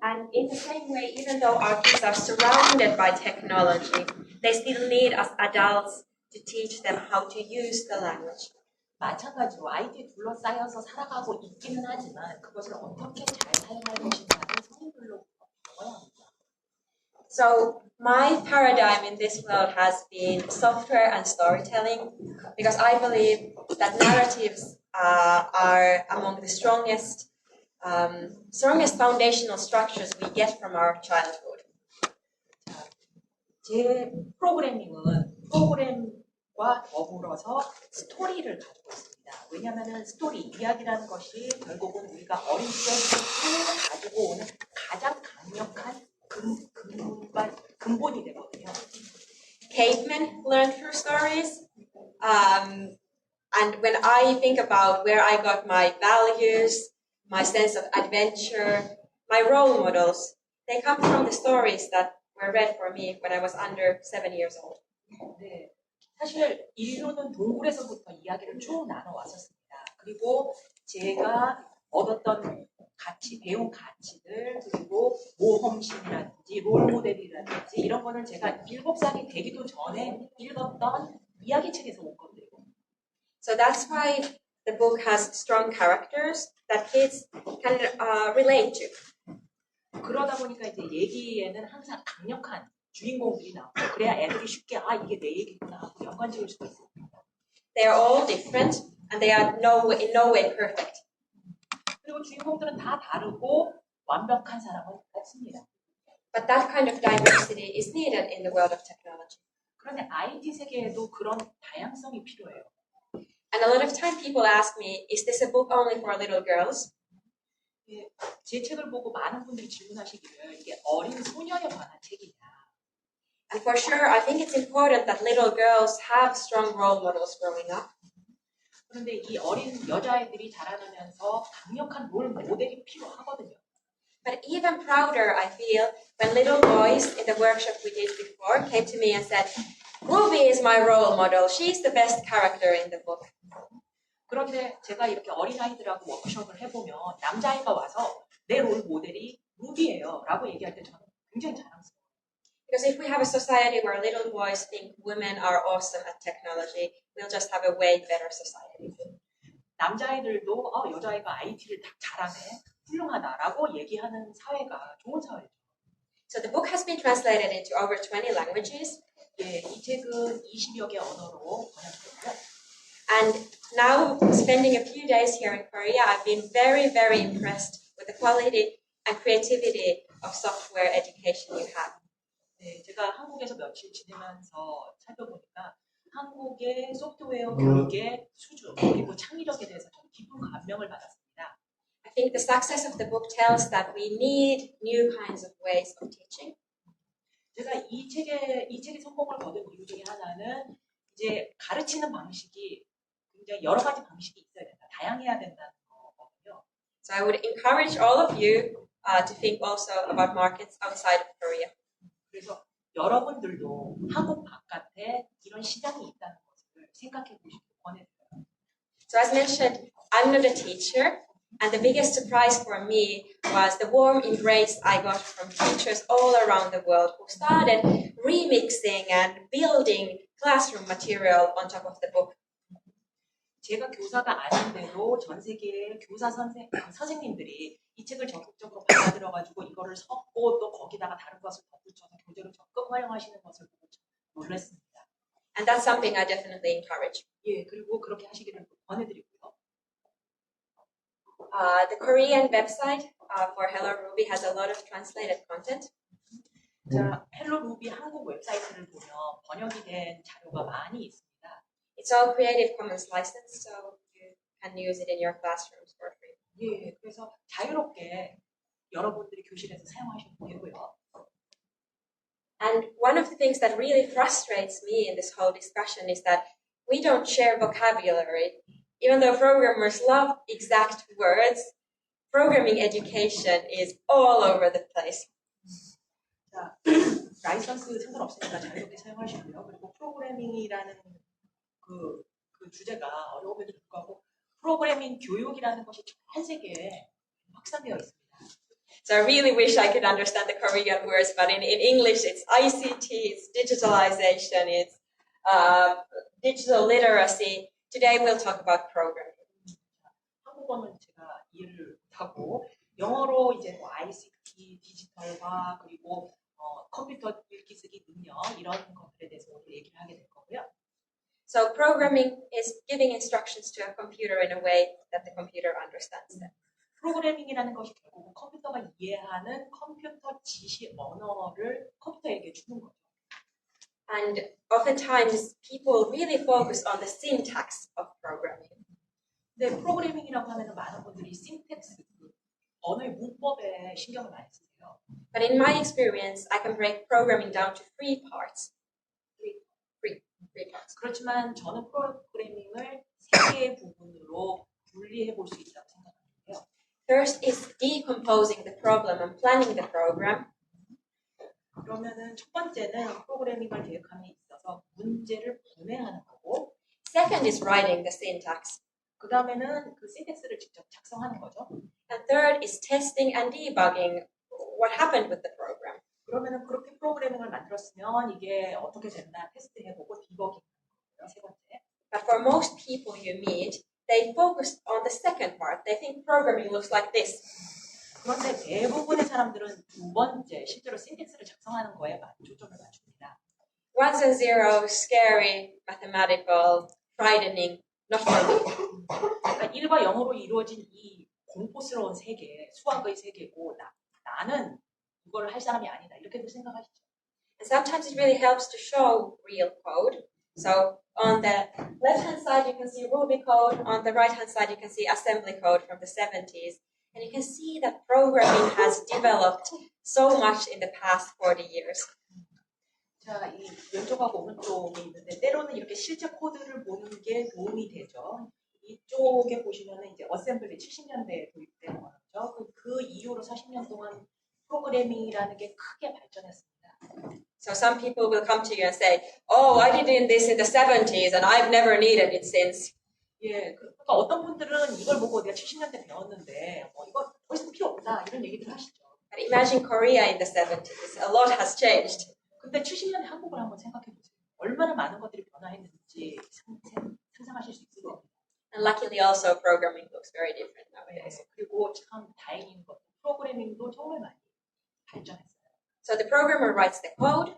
And in the same way, even though our kids are surrounded by technology, they still need us adults to teach them how to use the language. 마찬가지로 아이들이 둘러싸여서 살아가고 있기는 하지만 그것을 어떻게 잘 사용할 것인가는 성인들로 배워야 합니다. So my paradigm in this world has been software and storytelling, because I believe that narratives are among the strongest foundational structures we get from our childhood. 제 프로그램과 더불어서 스토리를 가지고 있습니다. 왜냐하면 스토리, 이야기라는 것이 결국은 우리가 어린 시절부터 가지고 오는 가장 강력한 근본이 되거든요. Cavemen learn through stories, and when I think about where I got my values, my sense of adventure, my role models, they come from the stories that were read for me when I was under 7 years old. 네, 사실 인류는 동굴에서부터 이야기를 쭉 나눠 왔었습니다. 그리고 제가 얻었던 배운 가치들, 그리고 모험심이라든지 롤모델이라든지 이런 거는 제가 7살이 되기도 전에 읽었던 이야기책에서 온 것들이고. So that's why the book has strong characters that kids can relate to. 그러다 보니까 이제 얘기에는 항상 강력한 주인공들이 나오고 그래야 애들이 쉽게 이게 내 얘기구나 하고 연관 지을 수가 있습니다. They are all different and they are in no way perfect. 그리고 주인공들은 다 다르고 완벽한 사람은 없습니다. But that kind of diversity is needed in the world of technology. 그런데 IT 세계에도 그런 다양성이 필요해요. And a lot of time people ask me, is this a book only for little girls? 제 책을 보고 많은 분들이 질문하시기를 이게 어린 소녀에 관한 책이냐. And for sure, I think it's important that little girls have strong role models growing up. 그런데 이 어린 여자아이들이 자라나면서 강력한 롤 모델이 필요하거든요. But even prouder, I feel, when little boys in the workshop we did before came to me and said, Ruby is my role model. She's the best character in the book. 그런데 제가 이렇게 어린아이들하고 워크숍을 해보면 남자아이가 와서 내 롤 모델이 루비예요 라고 얘기할 때 저는 굉장히 자랑스러워요. Because if we have a society where little boys think women are awesome at technology, we'll just have a way better society. 남자아이들도 여자아이가 IT를 다 잘하네, 훌륭하다라고 얘기하는 사회가 좋은 사회죠. So the book has been translated into over 20 languages. 예, 이 책은 20여 개 언어로 번역됐고요. And now, spending a few days here in Korea, I've been very, very impressed with the quality and creativity of software education you have. 네, 제가 한국에서 며칠 지내면서 살펴보니까 한국의 소프트웨어 교육의 수준 그리고 창의력에 대해서 좀 깊은 감명을 받았습니다. I think the success of the book tells that we need new kinds of ways of teaching. 제가 이 책의 성공을 거둔 이유 중에 하나는 이제 가르치는 방식이 굉장히 여러 가지 방식이 있어야 된다, 다양해야 된다는 거거든요. So I would encourage all of you to think also about markets outside of Korea. 그래서 여러분들도 한국 바깥에 이런 시장이 있다는 것을 생각해 보시길 권해드려요. So as mentioned, I'm not a teacher, and the biggest surprise for me was the warm embrace I got from teachers all around the world who started remixing and building classroom material on top of the book. 제가 교사가 아닌데도 전 세계의 교사 선생님들이 이 책을 적극적으로 받아들여가지고 이거를 섞고 또 거기다가 다른 것을 덧붙여서 교재로 적극 활용하시는 것을 보고 놀랐습니다. And that's something I definitely encourage. 예, 그리고 그렇게 하시기를 권해드리고요. The Korean website for Hello Ruby has a lot of translated content. 자, 헬로 루비 한국 웹사이트를 보면 번역이 된 자료가 많이 있습니다. It's all Creative Commons licensed, so you can use it in your classrooms for free. 예, 그래서 자유롭게 여러분들이 교실에서 사용하셔도 되고요. And one of the things that really frustrates me in this whole discussion is that we don't share vocabulary. Even though programmers love exact words, programming education is all over the place. 자, 라이선스 상관없으니까 자유롭게 사용하시고요. 그리고 프로그래밍이라는 그 주제가 어려움에도 불구하고 프로그래밍 교육이라는 것이 전 세계에 확산되어 있습니다. So I really wish I could understand the Korean words, but in English it's ICT, it's digitalization, it's digital literacy. Today we'll talk about programming. 한국어는 제가 이해를 못하고 영어로 이제 뭐 ICT, 디지털화 그리고 컴퓨터 읽기 쓰기 능력 이런 것들에 대해서 오늘 얘기를 하게 될 거고요. So programming is giving instructions to a computer in a way that the computer understands them. 프로그래밍이라는 것이 결국 컴퓨터가 이해하는 컴퓨터 지시 언어를 컴퓨터에게 주는 거죠. And oftentimes people really focus on the syntax of programming. 근데 프로그래밍이라고 하면 많은 분들이 syntax, 언어의 문법에 신경을 많이 쓰세요. But in my experience, I can break programming down to three parts. Three parts. 그렇지만 저는 프로그래밍을 세 개의 부분으로 분리해 볼 수 있다고 생각합니다. First is decomposing the problem and planning the program. 그러면은 첫 번째는 프로그래밍을 계획함에 있어서 문제를 분해하는 거고, Second is writing the syntax. 그 다음에는 그 syntax를 직접 작성하는 거죠. And third is testing and debugging what happened with the program. 그러면은 그렇게 프로그래밍을 만들었으면 이게 어떻게 된다 테스트해보고 디버깅 하는 거고요. 세 번째. But for most people you meet, they focus on the second part. They think programming looks like this. 그런데 대부분의 사람들은 두 번째, 실제로 syntax를 작성하는 거에 초점을 맞춥니다. Ones and zeros, scary, mathematical, frightening, not for me. 그러니까 1과 0으로 이루어진 이 공포스러운 세계, 수학의 세계고 나는 이걸 할 사람이 아니다. 이렇게도 생각하시죠. And sometimes it really helps to show real code. So on the left-hand side you can see Ruby code. On the right-hand side you can see assembly code from the 70s. And you can see that programming has developed so much in the past 40 years. 자, 이 왼쪽하고 오른쪽에 있는데 때로는 이렇게 실제 코드를 보는 게 도움이 되죠. 이쪽에 보시면은 이제 어셈블리 70년대에 도입된 거죠. 그 이후로 40년 동안 프로그래밍이라는 게 크게 발전했습니다. So some people will come to you and say, "Oh, I did this in the 70s and I've never needed it since." 예, 그러니까 어떤 분들은 이걸 보고 내가 70년대 배웠는데 이거 더 이상 필요 없다 이런 얘기들 하시죠. But imagine Korea in the 70s. A lot has changed. 근데 70년대 한국을 한번 생각해 보세요. 얼마나 많은 것들이 변화했는지 상상하실 수 있을 겁니다. And luckily also programming looks very different nowadays. 그리고 참 다행인 것도 프로그래밍도 정말 많이 발전했어요. So the programmer writes the code.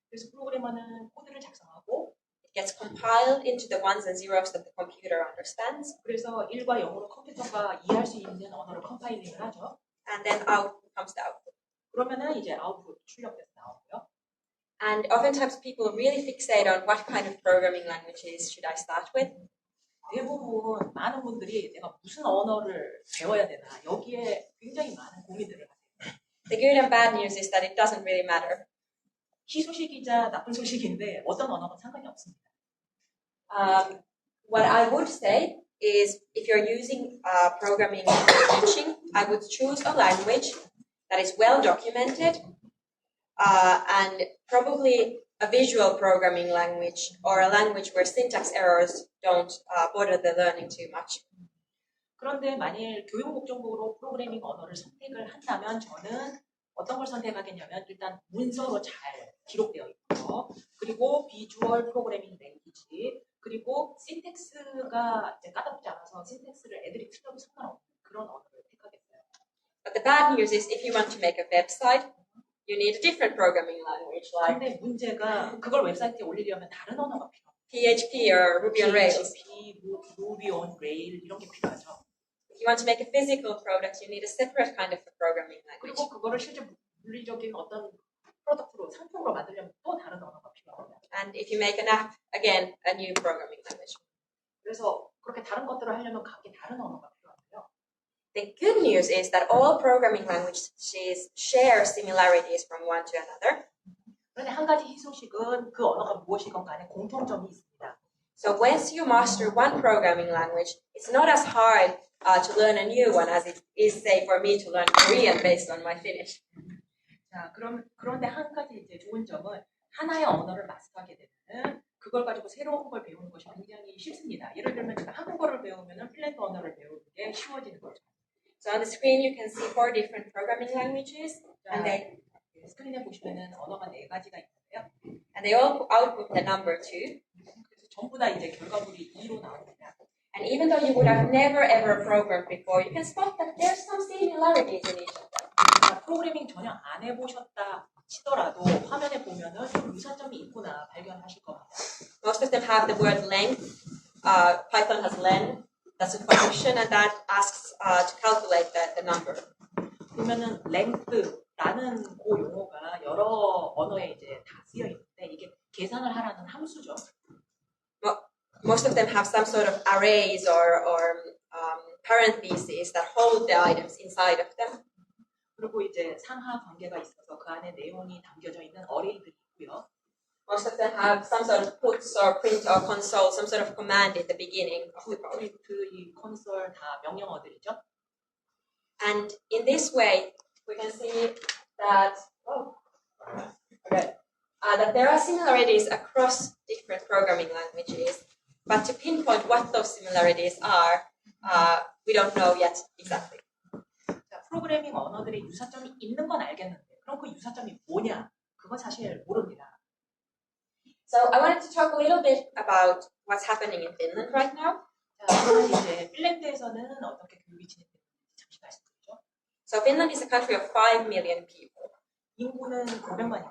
그래서 프로그래머는 코드를 작성하고 it gets compiled into the ones and zeros that the computer understands. 그래서 1과 0으로 컴퓨터가 이해할 수 있는 언어를 컴파일링을 하죠. And then out comes the output. 그러면은 이제 아웃풋 출력돼서 나오고요. And oftentimes people really fixate on what kind of programming languages should I start with. 대부분 많은 분들이 내가 무슨 언어를 배워야 되나 여기에 굉장히 많은 고민들을 하세요. The good and bad news is that it doesn't really matter. 희소식이자 나쁜 소식인데 어떤 언어건 상관이 없습니다. What I would say is if you're using programming for teaching, I would choose a language that is well documented and probably a visual programming language or a language where syntax errors don't bother the learning too much. 그런데 만일 교육 목적으로 프로그래밍 언어를 선택을 한다면 저는 어떤 걸 선택하겠냐면 일단 문서로 잘 기록되어 있고요. 그리고 비주얼 프로그래밍 랭귀지 그리고 신텍스가 이제 까다롭지 않아서 신텍스를 애들이 틀려도 상관없는 그런 언어를 택하겠어요. But the bad news is if you want to make a website, you need a different programming language like 근데 문제가 그걸 웹사이트에 올리려면 다른 언어가 필요해요. PHP or Ruby on Rails. PHP, Ruby on Rails 이런 게 필요하죠. If you want to make a physical product, you need a separate kind of a programming language. 그리고 그거를 실제 물리적인 어떤 프로덕트로 상품으로 만들려면 또 다른 언어가 필요합니다. And if you make an app, again, a new programming language. 그래서 그렇게 다른 것들을 하려면 각기 다른 언어가 필요하고요. The good news is that all programming languages share similarities from one to another. 그런데 한 가지 희소식은 그 언어가 무엇이건 간에 공통점이 있습니다. So once you master one programming language, it's not as hard to learn a new one as it is, say, for me to learn Korean based on my Finnish. 자, 그런데 한 가지 이제 좋은 점은 하나의 언어를 마스터하게 되면 그걸 가지고 새로운 걸 배우는 것이 굉장히 쉽습니다. 예를 들면 제가 한국어를 배우면 핀란드 언어를 배우는 게 쉬워지는 거죠. So on the screen you can see 4 different programming languages, and 스크린에 보시면은 언어가 4가지가 있는데요. they all output the number 2. 그래서 전부 다 이제 결과물이 2로 나옵니다. And even though you would have never ever programmed before, you can spot that there's some similarities in each of them. 프로그래밍 전혀 안 해보셨다 치더라도 화면에 보면은 유사점이 있구나 발견하실 겁니다. Most of them have the word length. Python has len. That's a function, and that asks to calculate the number. 보면은 length라는 그 용어가 여러 언어에 이제 다 쓰여 있는데 이게 계산을 하라는 함수죠. Most of them have some sort of arrays or parentheses that hold the items inside of them. 그리고 이제 상하 관계가 있어서 그 안에 내용이 담겨져 있는 어레이들이 있고요. Most of them have some sort of puts or print or console, some sort of command in the beginning of the code. 이 콘솔 다 명령어들이죠. And in this way, we can see that that there are similarities across different programming languages. But to pinpoint what those similarities are, we don't know yet exactly. 자, 프로그래밍 언어들의 유사점이 있는 건 알겠는데 그럼 그 유사점이 뭐냐? 그건 사실 모릅니다. So I wanted to talk a little bit about what's happening in Finland right now. 자, 그러면 이제 핀란드에서는 어떻게 교육이 진행되는지 잠시 말씀드리죠. So Finland is a country of 5 million people. 인구는 500만입니다.